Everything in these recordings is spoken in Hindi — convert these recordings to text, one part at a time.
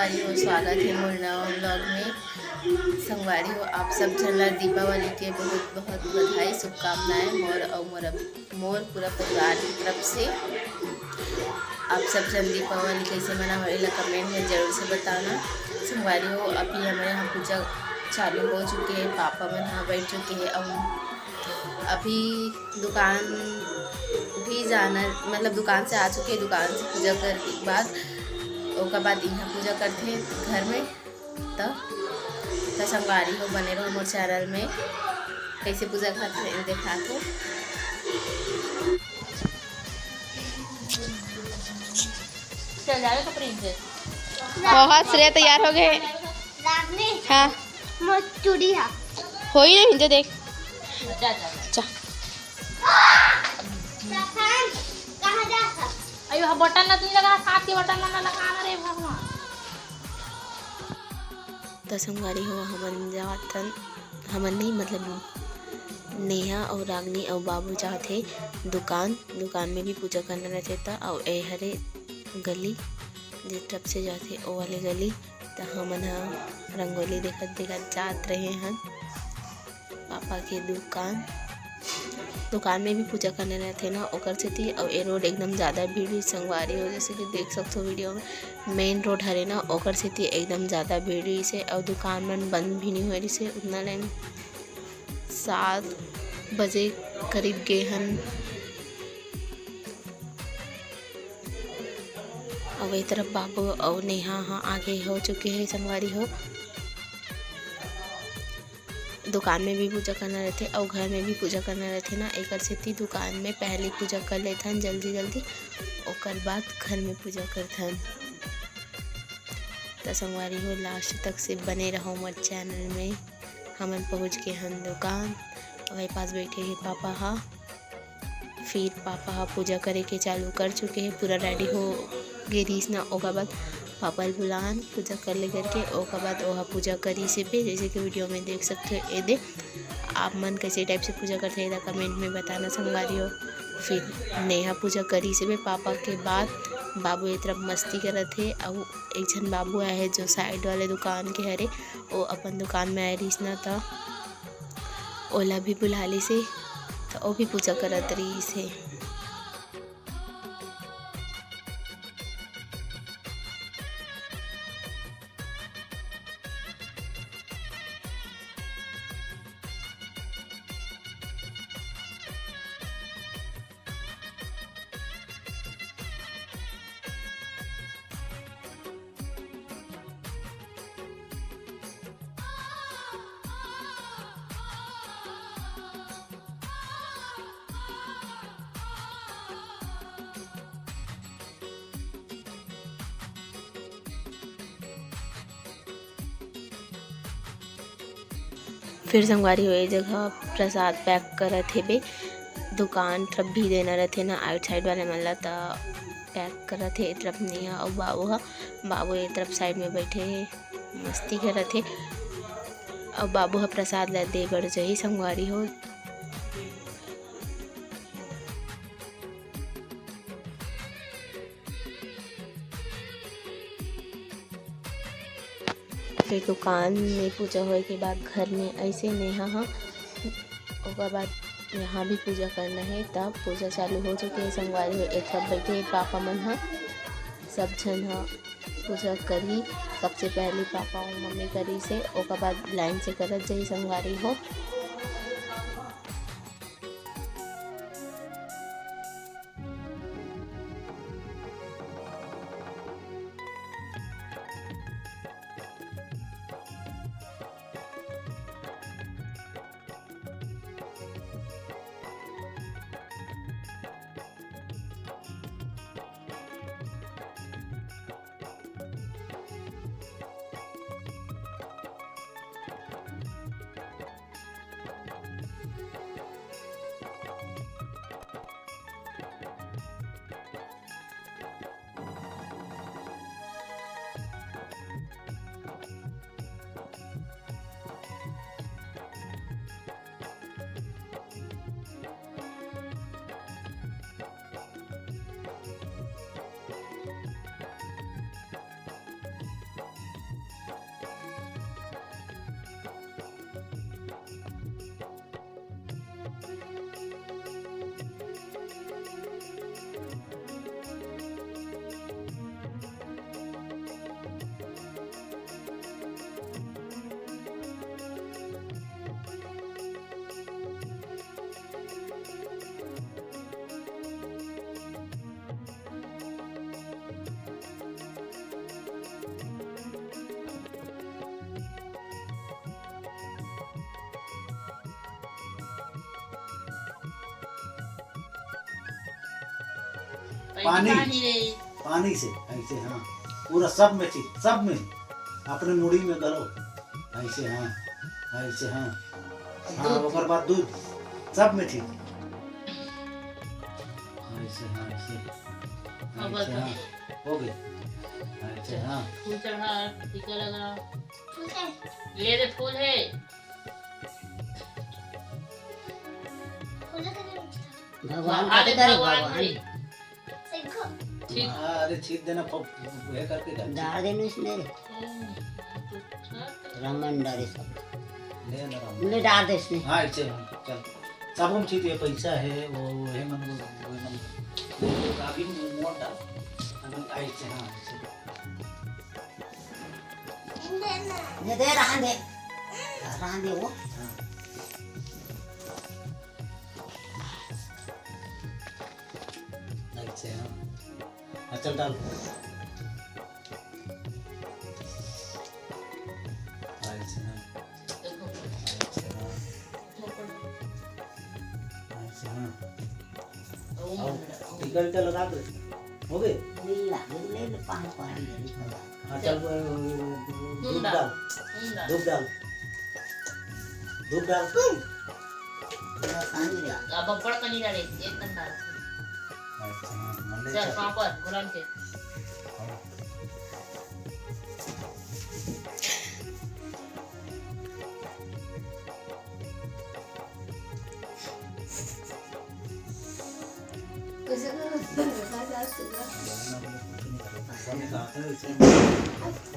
संगवारी हो, स्वागत है मोर नवा व्लॉग में। संगवारी हो, आप सब झला दीपावली के बहुत बहुत बधाई शुभकामनाएं मोर और मोर पूरा परिवार की तरफ से। आप सब जन दीपावली कैसे मना वाला कमेंट में ज़रूर से बताना। संगवारी हो, अभी हमारे यहाँ पूजा चालू हो चुके हैं, पापा मन यहाँ बैठ चुके हैं और अभी दुकान भी जाना, मतलब दुकान से आ चुके हैं। दुकान से पूजा करने के बाद उसके बाद यहाँ पूजा करते हैं घर में। तो संगवारी हो, बने रहो मोर चैनल में, कैसे पूजा करते हैं देखा तो। चल जाए कपड़े से बहुत श्रेय तैयार हो गए। हाँ चूड़ी हो ही नहीं जो देख चा। अयो बटन ना तुझे लगा, हाथ के बटन ना लगाना रे भगवान। तो संगवारी हो, हमन जातन, हमन नहीं मतलब नेहा और रागनी और बाबू जाते दुकान में भी पूजा करना रहते था। और ए हरे गली जिस तरफ से जाते ओ वाले गली, तो हमन रंगोली देखत जात रहे हैं पापा के दुकान में भी पूजा करने रहते ना ओकर से थी। और ये रोड एकदम ज़्यादा भीड़ संगवारी हो, जैसे कि देख सकते हो वीडियो में, मेन रोड हरे ना ओकर से थी एकदम ज़्यादा भीड़ से। और दुकान में बंद भी नहीं हो रही से उतना टाइम, 7 बजे करीब गए हन। और वही तरफ बाबू और नेहा आगे हो चुके हैं संगवारी हो। दुकान में भी पूजा करना रहते और घर में भी पूजा करना रहते ना, एक से थी दुकान में पहले पूजा कर लेते हैं जल्दी और बाद घर में पूजा करते हैं। तो संगवारी हो, लास्ट तक से बने रहो मोर चैनल में। हमन पहुँच गए हैं दुकान, वही पास बैठे हैं पापा फिर पापा पूजा करे के चालू कर चुके हैं, पूरा रेडी हो गिरीस ना। ओका बाद पापा बुलान पूजा कर ले करके ओका बाद ओहा पूजा करी से भी, जैसे कि वीडियो में देख सकते हो। ये दे आप मन कैसे टाइप से पूजा करते हैं कमेंट में बताना संगवारी हो। फिर नेहा पूजा करी से भी पापा के बाद बाबू एक तरफ मस्ती करत थे। और एक जन बाबू आए है जो साइड वाले दुकान के हरे, वो अपन दुकान में आए रहीस ना, था ओला भी बुला ली से, तो वो भी पूजा करत रही से। फिर संगवारी हुए जगह प्रसाद पैक करत हे बे, दुकान तरफ भी देना रहते ना आउट साइड वाले मन ला, तो पैक करत हे। तरफ नेहा और बाबू ये तरफ साइड में बैठे हे मस्ती करत हे। और बाबू प्रसाद ला दे बर जही संगवारी हो। फिर दुकान में पूजा होए के बाद घर में ऐसे नेहा उसके बाद यहाँ भी पूजा करना है। तब पूजा चालू हो चुके हैं संगवारी हो। एक सब बैठे पापा मन सब जन पूजा करी। सबसे पहले पापा और मम्मी करी से उसके बाद लाइन से करत जाई संगवारी हो। पानी से ऐसे हाँ पूरा सब में ठीक सब में अपने मुड़ी में करो ऐसे हाँ ऐसे हाँ हाँ ओकर बाद दूध सब में ठीक ऐसे हाँ ऐसे हाँ हो गए ऐसे हाँ फूल चढ़ा टीका लगा ये दे फूल है भगवान का करे भगवान ठीक अरे छीट देना ये करके डाल देने इसमें रमन डाले सब ले ना ले डाल दे इसमें हाँ ऐसे चल सब हम छीट ये पैसा है वो है मन काफी मोटा हम ऐसे हाँ ये दे रहा दे वो ऐसे हाँ चल डाल ऐसे हाँ ऐसे हाँ टीका वीका लगा दो हो गए ले पानी हाँ चल दूध डाल दूध डाल अब बड़ कनी डाले एकदम डाल चल पापड़ गुलाम के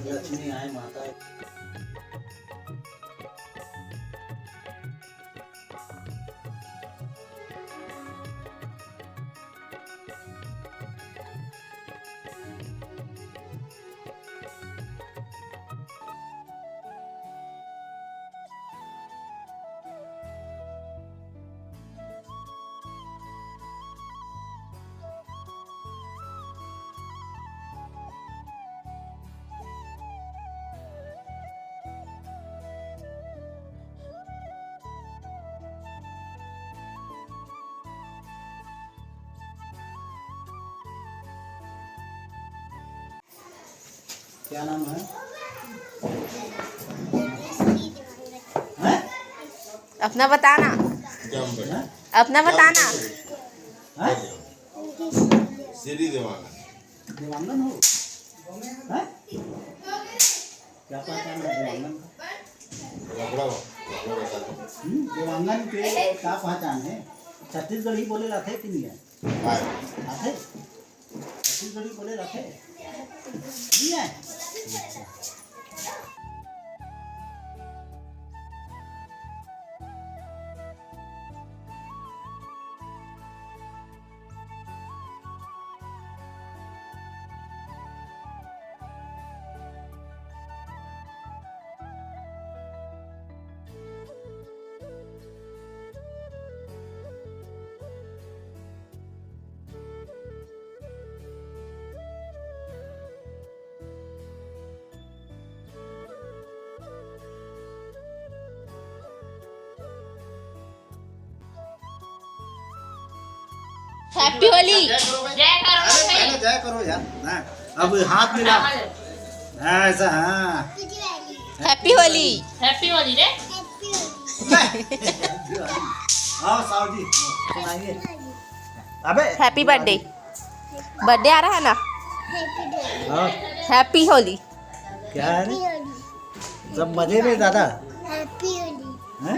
लक्ष्मी आए माता क्या नाम है? अपना बताना अपना बताना श्री देवांगन देवांगन हो हैं? क्या पहचान है देवांगन का? देवांगन के क्या पहचान है? छत्तीसगढ़ी बोले लाते कि नहीं है? आते? छत्तीसगढ़ी बोले लाते? नहीं है? हैप्पी होली जय करो यार हाँ, अब हाथ मिला ऐसा हाँ हैप्पी होली हैप्पी होली रे आओ साहब जी सुनाइए अबे हैप्पी बर्थडे बर्थडे आ रहा है ना हाँ, हैप्पी होली क्या है सब मजे में दादा हैं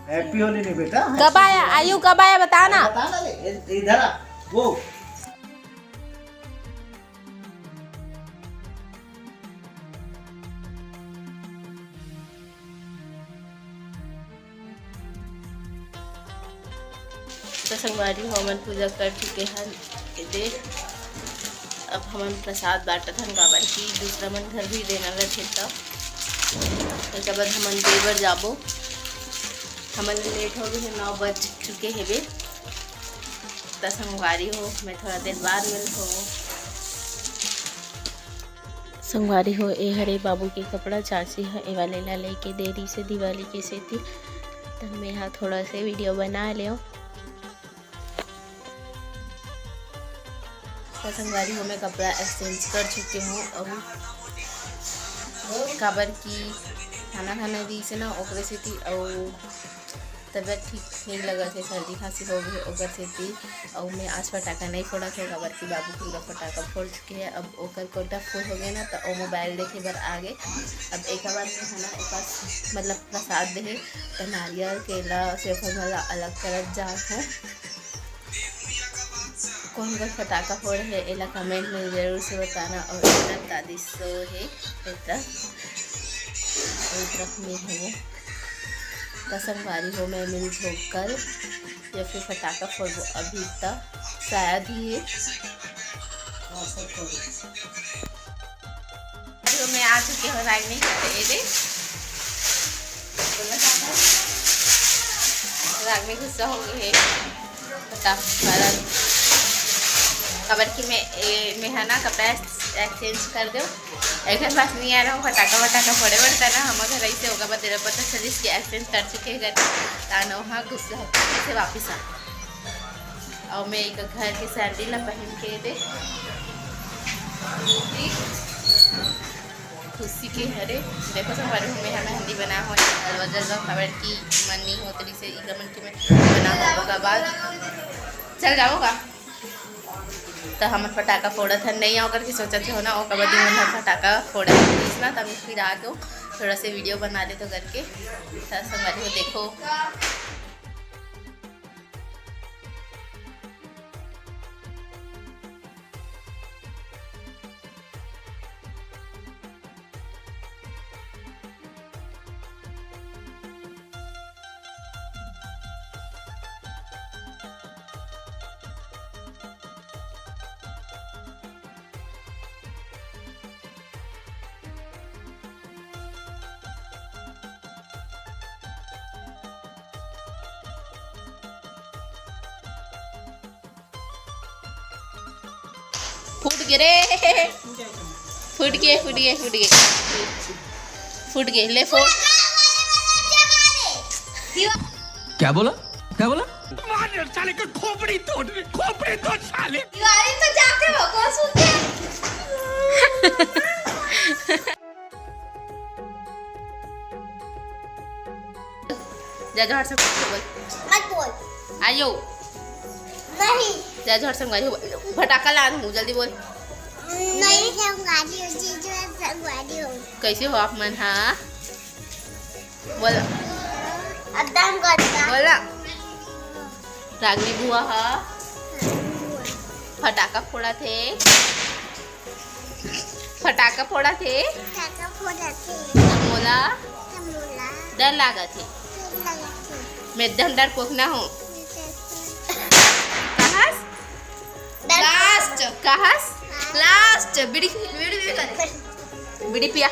हैप्पी होली नहीं बेटा कब आया आयु कब आया बताना बता ना इधर आ, वो तो संगवारी हमन पूजा कर चुके हैं दे अब हमन प्रसाद बांटत हन काबर की दूसरा मन घर भी देना रहे तब बाद हमन देवर जाबो हमन लेट हो गए 9 बज चुके हेबे तो संगवारी हो मैं थोड़ा देर बाद मिल हो संगवारी हो ए हरे बाबू के कपड़ा चाची है ए वाले ला लेके देरी से दिवाली के सेती तब मैं यहाँ थोड़ा से वीडियो बना लियो तो संगवारी हो मैं कपड़ा एक्सचेंज कर चुकी हूँ। अब काबर की खाना खाना दी से ना ओकरे से थी और तबियत ठीक नहीं लगा थे, सर्दी खांसी हो गई ओकर से थी। और मैं आज फटाका नहीं फोड़ा थे काबर की बाबू पूरा फटाका फोड़ चुके हैं। अब ओकर कोटा फूल हो गए ना तो वो मोबाइल देखे बर आ गए। अब एक बार में है ना एक मतलब प्रसाद दे तो नारियल केला सेब वाला अलग करत जा हूँ। कौन का फटाका फोड़ है एला कमेंट में ज़रूर से बताना। और इतना दादी सो है तरफ में हो तो संगवारी हो मैं मिल झोंक कर या फिर फटाका फोड़ो अभी तक शायद ही है। तो मैं आ चुकी हूँ रागनी रागनी गुस्सा हो गई है फटाफट खबर कि मैं है ना कपड़ा एक्सचेंज कर दो। एक पास नहीं आ रहा हूँ फटाका वटाका फोड़े पड़ता ना हम घर से होगा बस तेरा पता चलिस कि एक्सचेंज कर चुके हैं ताना वहाँ गुस्सा से वापस आ। और मैं एक घर के सैंडल पहन के दे खुशी के हरे देखो सब हमारे में हमें मेहंदी बना हो जल्द खबर की मन नहीं हो तरी से मन की मैं बना होगा बाद चल जाओगा तो हम फटाका फोड़ा था नहीं आकर के सोचा थे हो ना वो कबड्डी में फटाका फोड़ा ना तब फिर आ गए थोड़ा से वीडियो बना ले तो करके संगवारी को देखो। फूट गए ले फोड़। क्या बोला साले का खोपड़ी तोड़ साले दिवाली तो जाके भगवान सुनते जा जोर से बोल मत बोल आयो नहीं जा जोर से फटाका ला हूँ जल्दी बोल नहीं संगवारी हो कैसे हो आप मन हाँ बोला बोला रागनी बुआ हा फटाका फोड़ा थे मोला डर लगा थे मैं डर पोखना हूँ लास्ट बीड़ी पिया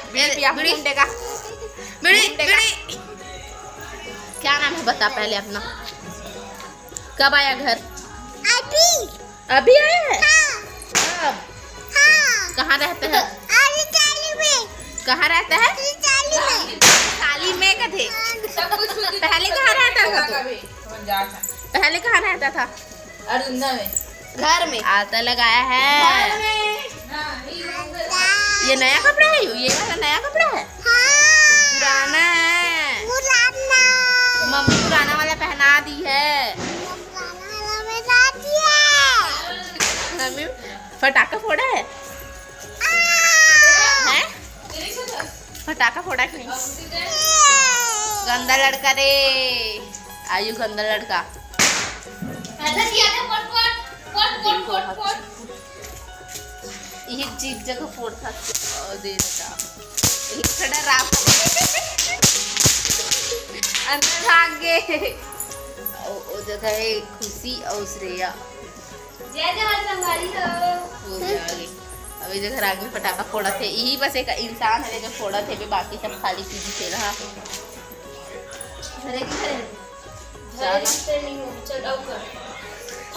क्या नाम है बता पहले अपना। कब आया घर? अभी आया है। कहाँ रहते हैं? कहाँ रहता है? साली में कथे पहले कहाँ रहता था? पहले कहाँ रहता था? अरुंधा में घर में आता लगाया है। ये नया कपड़ा है ये वाला नया कपड़ा है पुराना है मम्मी पुराना वाला पहना दी है। मम्मी फटाका फोड़ा है हैं? फटाका फोड़ा कि नहीं? गंदा लड़का रे आयु गंदा लड़का ये जीप जगह फोड़ था दे देता एक खड़ा रात अंदर भाग गए वो जगह है खुशी और श्रेया वो भी आ गई। अभी जगह राग में पटाखा फोड़ा थे यही बस एक इंसान है जो फोड़ा थे भी बाकी सब खाली पीजी थे रहा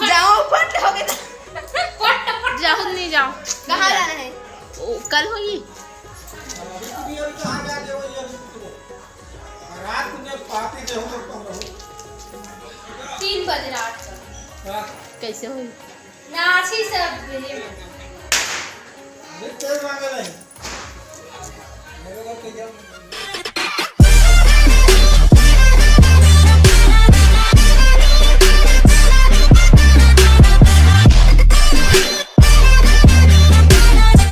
जाओ फट हो गए जाओ नहीं जाओ कहाँ जाना है कल होगी रात में पार्टी दे 3 बजे रात हाँ। कैसे हुई नाची सब तेल मांगे नहीं मेरे को